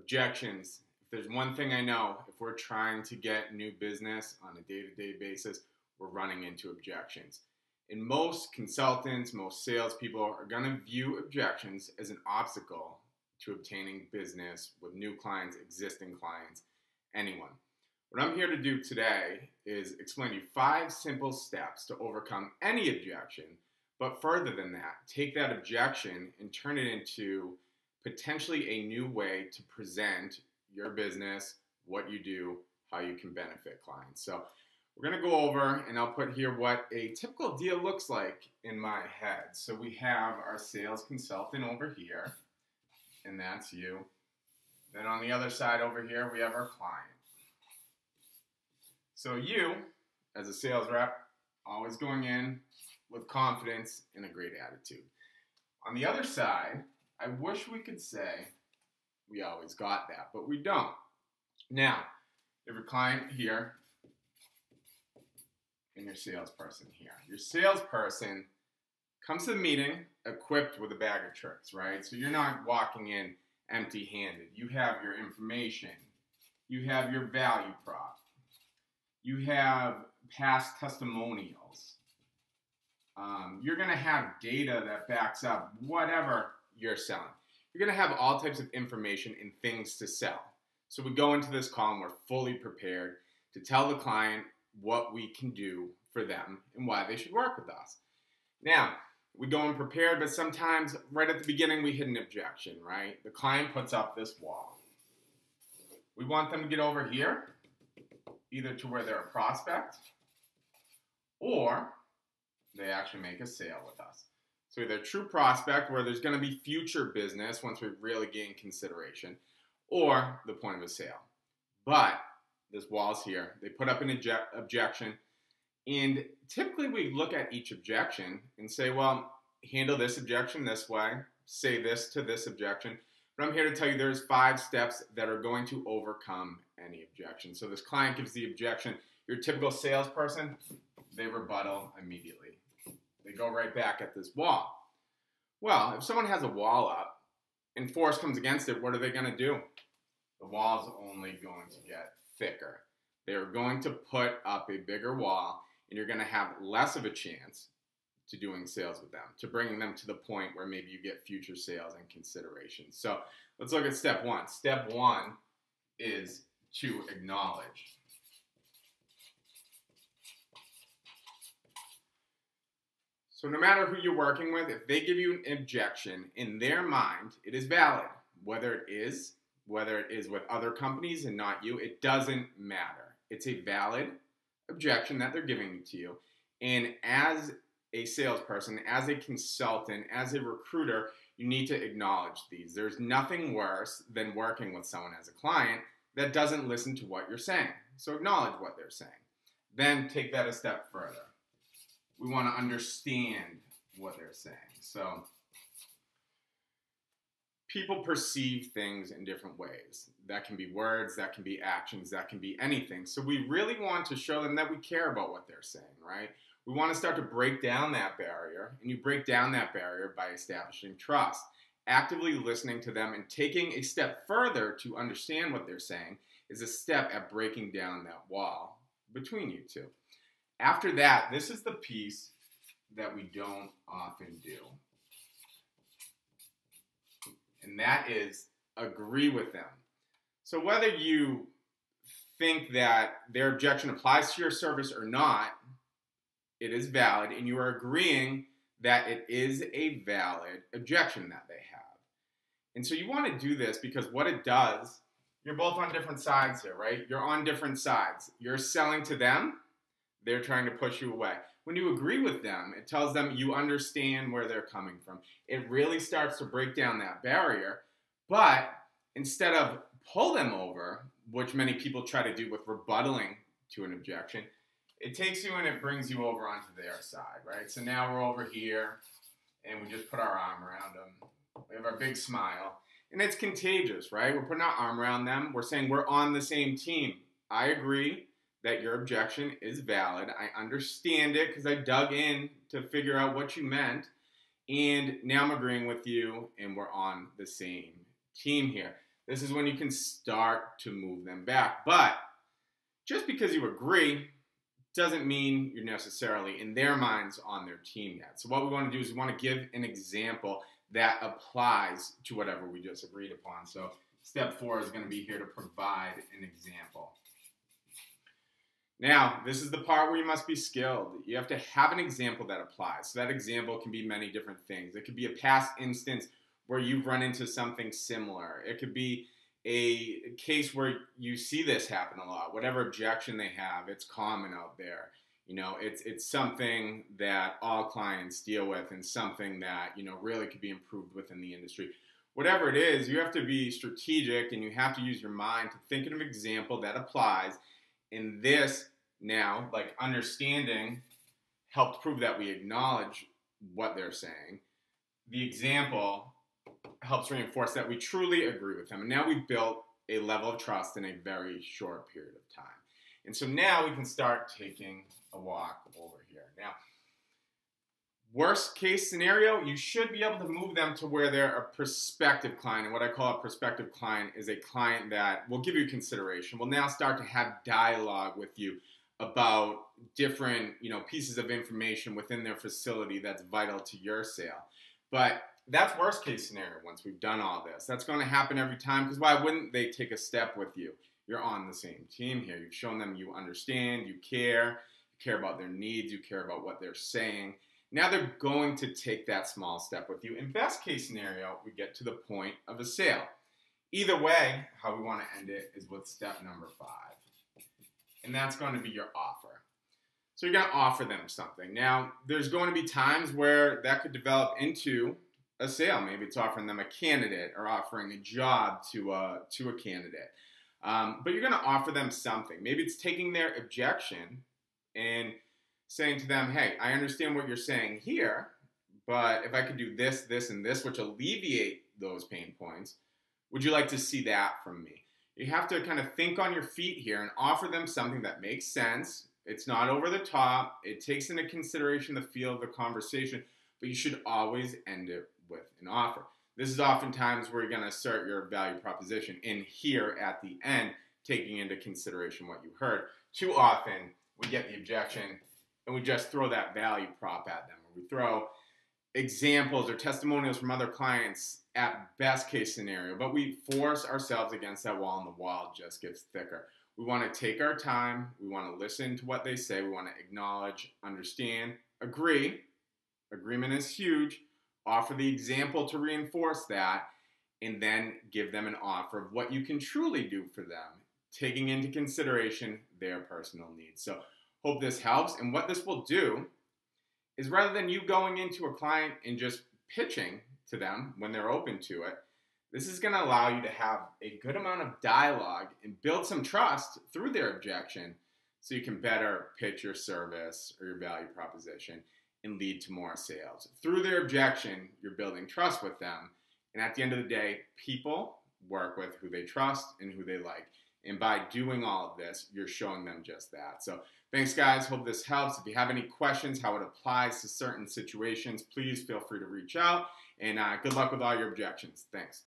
Objections. If there's one thing I know, if we're trying to get new business on a day-to-day basis, we're running into objections. And most consultants, most salespeople are going to view objections as an obstacle to obtaining business with new clients, existing clients, anyone. What I'm here to do today is explain to you 5 simple steps to overcome any objection, but further than that, take that objection and turn it into potentially a new way to present your business, what you do, how you can benefit clients. So we're going to go over, and I'll put here what a typical deal looks like in my head. So we have our sales consultant over here, and that's you. Then on the other side over here, we have our client. So you, as a sales rep, always going in with confidence and a great attitude. On the other side, I wish we could say we always got that, but we don't. Now, you have a client here and your salesperson here. Your salesperson comes to the meeting equipped with a bag of tricks, right? So you're not walking in empty-handed. You have your information. You have your value prop. You have past testimonials. You're going to have data that backs up whatever you're selling. You're going to have all types of information and things to sell. So we go into this call and we're fully prepared to tell the client what we can do for them and why they should work with us. Now, we go in prepared, but sometimes right at the beginning we hit an objection, right? The client puts up this wall. We want them to get over here, either to where they're a prospect or they actually make a sale with us. So either a true prospect where there's going to be future business once we really gain consideration, or the point of a sale. But this wall's here. They put up an objection, and typically we look at each objection and say, well, handle this objection this way, say this to this objection. But I'm here to tell you there's 5 steps that are going to overcome any objection. So this client gives the objection. Your typical salesperson, they rebuttal immediately. They go right back at this wall. Well, if someone has a wall up and force comes against it, what are they going to do? The wall's only going to get thicker. They're going to put up a bigger wall, and you're going to have less of a chance to doing sales with them, to bringing them to the point where maybe you get future sales and consideration. So let's look at step 1. Step 1 is to acknowledge. So no matter who you're working with, if they give you an objection, in their mind, it is valid. Whether it is with other companies and not you, it doesn't matter. It's a valid objection that they're giving to you. And as a salesperson, as a consultant, as a recruiter, you need to acknowledge these. There's nothing worse than working with someone as a client that doesn't listen to what you're saying. So acknowledge what they're saying. Then take that a step further. We want to understand what they're saying. So people perceive things in different ways. That can be words, that can be actions, that can be anything. So we really want to show them that we care about what they're saying, right? We want to start to break down that barrier, and you break down that barrier by establishing trust. Actively listening to them and taking a step further to understand what they're saying is a step at breaking down that wall between you two. After that, this is the piece that we don't often do. And that is agree with them. So whether you think that their objection applies to your service or not, it is valid, and you are agreeing that it is a valid objection that they have. And so you want to do this because what it does, you're both on different sides here, right? You're on different sides. You're selling to them. They're trying to push you away. When you agree with them, it tells them you understand where they're coming from. It really starts to break down that barrier. But instead of pull them over, which many people try to do with rebuttaling to an objection, it takes you and it brings you over onto their side, right? So now we're over here, and we just put our arm around them. We have our big smile. And it's contagious, right? We're putting our arm around them. We're saying we're on the same team. I agree that your objection is valid. I understand it because I dug in to figure out what you meant. And now I'm agreeing with you, and we're on the same team here. This is when you can start to move them back. But just because you agree doesn't mean you're necessarily in their minds on their team yet. So what we want to do is we want to give an example that applies to whatever we just agreed upon. So step 4 is going to be here to provide an example. Now, this is the part where you must be skilled. You have to have an example that applies. So that example can be many different things. It could be a past instance where you've run into something similar. It could be a case where you see this happen a lot. Whatever objection they have, it's common out there. You know, it's something that all clients deal with and something that, you know, really could be improved within the industry. Whatever it is, you have to be strategic and you have to use your mind to think of an example that applies. In this now, like understanding helped prove that we acknowledge what they're saying. The example helps reinforce that we truly agree with them. And now we've built a level of trust in a very short period of time. And so now we can start taking a walk over here. Now, worst case scenario, you should be able to move them to where they're a prospective client. And what I call a prospective client is a client that will give you consideration, will now start to have dialogue with you about different, you know, pieces of information within their facility that's vital to your sale. But that's worst case scenario once we've done all this. That's going to happen every time, because why wouldn't they take a step with you? You're on the same team here. You've shown them you understand, you care about their needs, you care about what they're saying. Now they're going to take that small step with you. In best case scenario, we get to the point of a sale. Either way, how we want to end it is with step number 5. And that's going to be your offer. So you're going to offer them something. Now, there's going to be times where that could develop into a sale. Maybe it's offering them a candidate or offering a job to a candidate. But you're going to offer them something. Maybe it's taking their objection and saying to them, hey, I understand what you're saying here, but if I could do this, this, and this, which alleviate those pain points, would you like to see that from me? You have to kind of think on your feet here and offer them something that makes sense. It's not over the top. It takes into consideration the feel of the conversation, but you should always end it with an offer. This is oftentimes where you're going to assert your value proposition in here at the end, taking into consideration what you heard. Too often, we get the objection and we just throw that value prop at them. Or we throw examples or testimonials from other clients at best case scenario, but we force ourselves against that wall and the wall just gets thicker. We want to take our time. We want to listen to what they say. We want to acknowledge, understand, agree. Agreement is huge. Offer the example to reinforce that, and then give them an offer of what you can truly do for them, taking into consideration their personal needs. So hope this helps. And what this will do is, rather than you going into a client and just pitching to them when they're open to it, this is going to allow you to have a good amount of dialogue and build some trust through their objection so you can better pitch your service or your value proposition and lead to more sales. Through their objection, you're building trust with them. And at the end of the day, people work with who they trust and who they like. And by doing all of this, you're showing them just that. So thanks, guys. Hope this helps. If you have any questions, how it applies to certain situations, please feel free to reach out. And good luck with all your objections. Thanks.